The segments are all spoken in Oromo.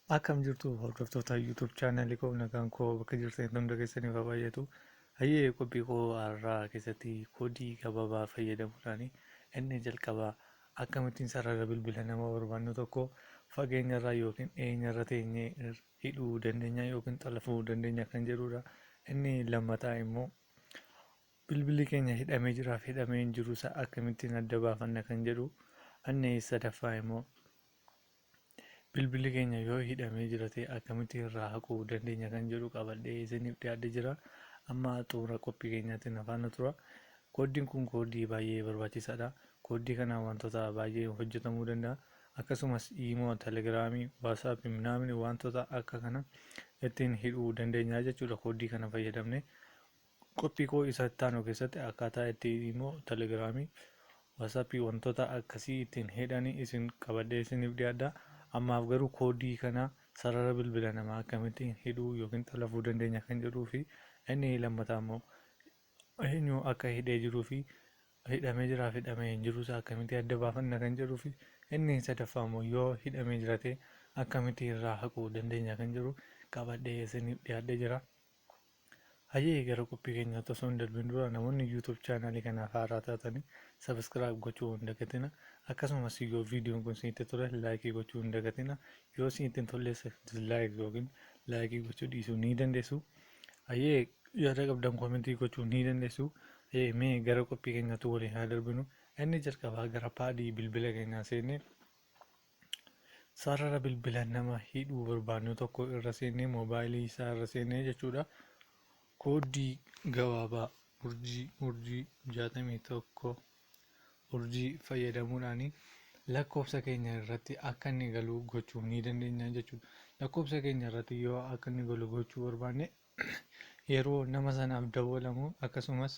Akkam jirtu hordoftoota YouTube chaanalii koo nagaan koo bakka jirtan hunda keessaniif haa baay'atu. Hayyee qophii koo irraa keessatti koodii gabaabaa fayyadamuudhaan inni jalqabaa akkamittiin sarara bilbila nama barbaannu tokko fageenyarraa yookiin dhiyeenyarra teenyee hidhuu dandeenya yookiin xalafuu dandeenya kan jedhudha. Inni lammataa immoo bilbilli keenya hidhamee jiraaf hidhamee hin jiru isaa akkamittiin adda baafanna kan jedhu. Inni sadaffaa immoo bilbilli keenya yoo hidhamee jirate akkamitti irraa haquu dandeenya kan jedhu qabadhee isiniif dhiyaadhee jira. Amma xumura qophii keenyaatiin afaan tura. Koodiin kun koodii baay'ee barbaachisaadha. Koodii kanaan wantoota baay'ee hojjetamuu danda'a. Akkasumas iimoo, telegiraamii, waatsaappii naamni wantoota akka kana ittiin hidhuu dandeenya jechuudha. Koodii kana fayyadamne qophii koo isa itti aanu keessatti akkaataa itti iimoo, telegiraamii, waatsaappii wantoota akkasii ittiin hidhanii isin qabadhee isiniif dhiyaadha. Ammaaf garuu koodii kana sarara bilbila namaa akkamittiin hidhuu yookiin xalafuu dandeenya kan jedhuu fi inni lammataa immoo eenyu akka hidhee jiruu fi hidhamee jiraaf hidhamee hin jiru isaa akkamitti adda baafanna kan jedhuu fi inni sadaffaa immoo yoo hidhamee jirate akkamitti irraa haquu dandeenya kan jedhu qabadhee isiniif dhiyaadhee jira. Hayyee gara qophii keenyaatti osoo hin darbin dura namoonni YouTube chaanalii kanaaf haaraa taatanii sabiskiraayib gochuu hin dagatina. Akkasumas yoo viidiyoon kun isinitti tole laayikii gochuu hin dagatina. Yoo isinitti hin tolles dislaayik yookiin laayikii gochuu dhiisuu ni dandeessu. Hayyee yaada qabdan koomentii gochuu ni dandeessu. Hayyee mee gara qophii keenyaatti waliin haa darbinu. Inni jalqabaa gara paadii bilbila keenyaa seennee sarara bilbila nama hidhuu barbaannu tokko irra seennee moobaayilii isaa irra seennee jechuudha. Koodii gabaabaa urjii 61 urjii fayyadamuudhaan lakkoofsa keenya irratti akka inni galu gochuu ni dandeenya jechuudha. Lakkoofsa keenya irratti yoo akka inni galu gochuu barbaanne yeroo nama sanaaf dawwalamu akkasumas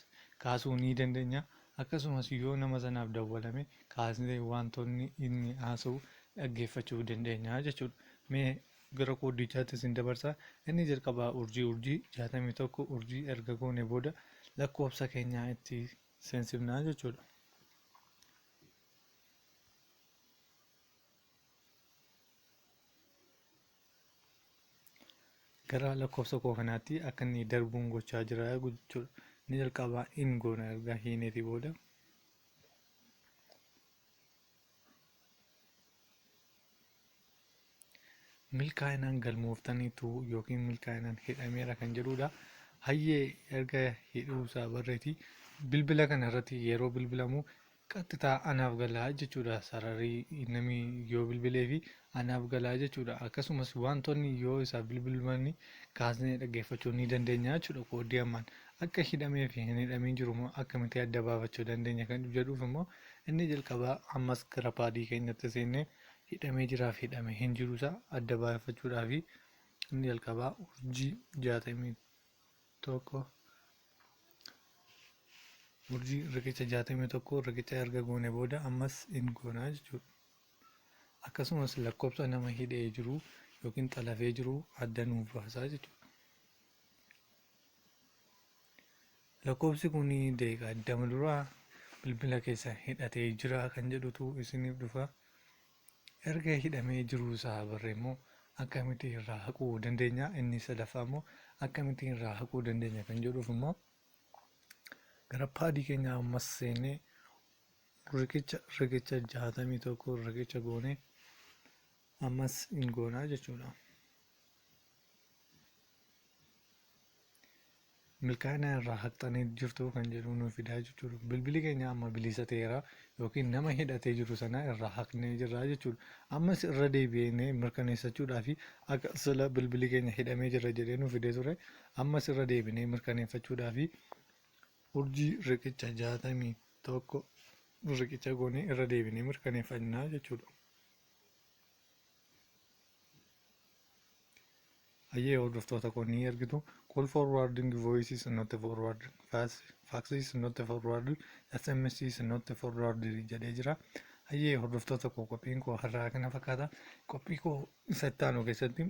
kaasuu ni dandeenya. Akkasumas yoo nama sanaaf dawwalame kaasnee wantoonni inni haasa'u dhaggeeffachuu dandeenya jechuudha. Mee gara koodichaatti isin dabarsa. Inni jalqabaa urjii 61 urjii erga goone booda lakkoofsa keenyaa itti seensifnaa jechuudha. Gara lakkoofsa koo kanaatti akka inni darbuun gochaa jira jechuudha. Inni jalqabaa in goona erga hiineeti booda. Milkaa'inaan galmooftaniitu yookiin milkaa'inaan hidhameera kan jedhudha. Hayyee erga hidhuusaa barreeti bilbila kana irratti yeroo bilbilamu qaxxitaa anaaf galaa jechuudha. Sararri namni yoo bilbilee fi anaaf galaa jechuudha. Akkasumas wantoonni yoo isaaf bilbilamani kaasnee dhaggeeffachuu ni dandeenya jechuudha. Koodii ammaan akka hidhamee fi hin hidhamiin jiru immoo akkamitti adda baafachuu dandeenya kan jedhuuf immoo inni jalqabaa ammas gara paadii keenyatti seennee hidhamee jiraaf hidhamee hin jiru isaa adda baafachuudhaaf inni jalqabaa urjii 61 urjii riqicha 61 riqicha erga goone booda ammas in goonaa jechuudha. Akkasumas lakkoofsa nama hidhee jiru yookiin xalafee jiru adda nuuf baasaa jechuudha. Lakkoofsi kun deeqa addama duraa bilbila keessa hidhatee jira kan jedhutu isiniif dhufa. Erga hidhamee jiru isaa barree immoo akkamitti irraa haquu dandeenya. Inni sadaffaa immoo akkamitti irraa haquu dandeenya kan jedhuuf immoo gara paadii keenyaa ammas seennee riqicha 61 riqicha goonee ammas in goonaa jechuudha. Milkaa'ina irraa haqxanii jirtu kan jedhu nuuf fidaa jechuudha. Bilbili keenya amma bilisa ta'eera yookiin nama hidhatee jiru sana irraa haqnee jirra jechuudha. Ammas irra deebi'ee mirkaneeffachuudhaaf akka sila bilbili keenya hidhamee jira jedhee nuuf fidee ture. Ammas irra deebinee mirkaneeffachuudhaaf urjii riqicha 61 riqicha goonee irra deebinee mirkaneeffannaa jechuudha. Hayyee hordoftoota koo ni argitu. Call forwarding voice is not forwarding, fax is not forwarding, SMS is not forwarding jedhee jira. Hayyee hordoftoota koo qophiin koo har'aa kana fakkaata. Qophii koo isa itti aanu keessatti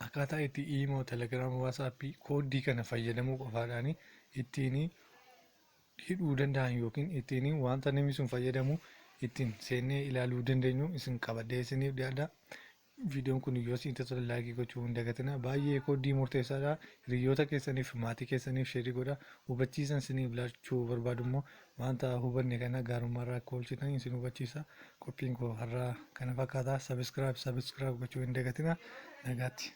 akkaataa itti iimoo, telegiraam, waatsaappii koodii kana fayyadamuu qofaadhaan ittiin hidhuu danda'an yookiin ittiin wanta namni sun fayyadamu ittiin seennee ilaaluu dandeenyu isin qabadhee isiniif dhiyaadha. Viidiyoon kun yoo isin tola laayikii gochuu hin dagatinaa. Baay'ee koodii murteessaadha. Hiriyoota keessaniif maatii keessaniif sheerii godha. Hubachiisan isiniif laachuu barbaadu immoo wanta hubanne kana gaarummaarraa akka oolchitan isin hubachiisa. Qophiin koo har'aa kana fakkaata. Sabiskiraayib gochuu hin dagatinaa. Nagaatti.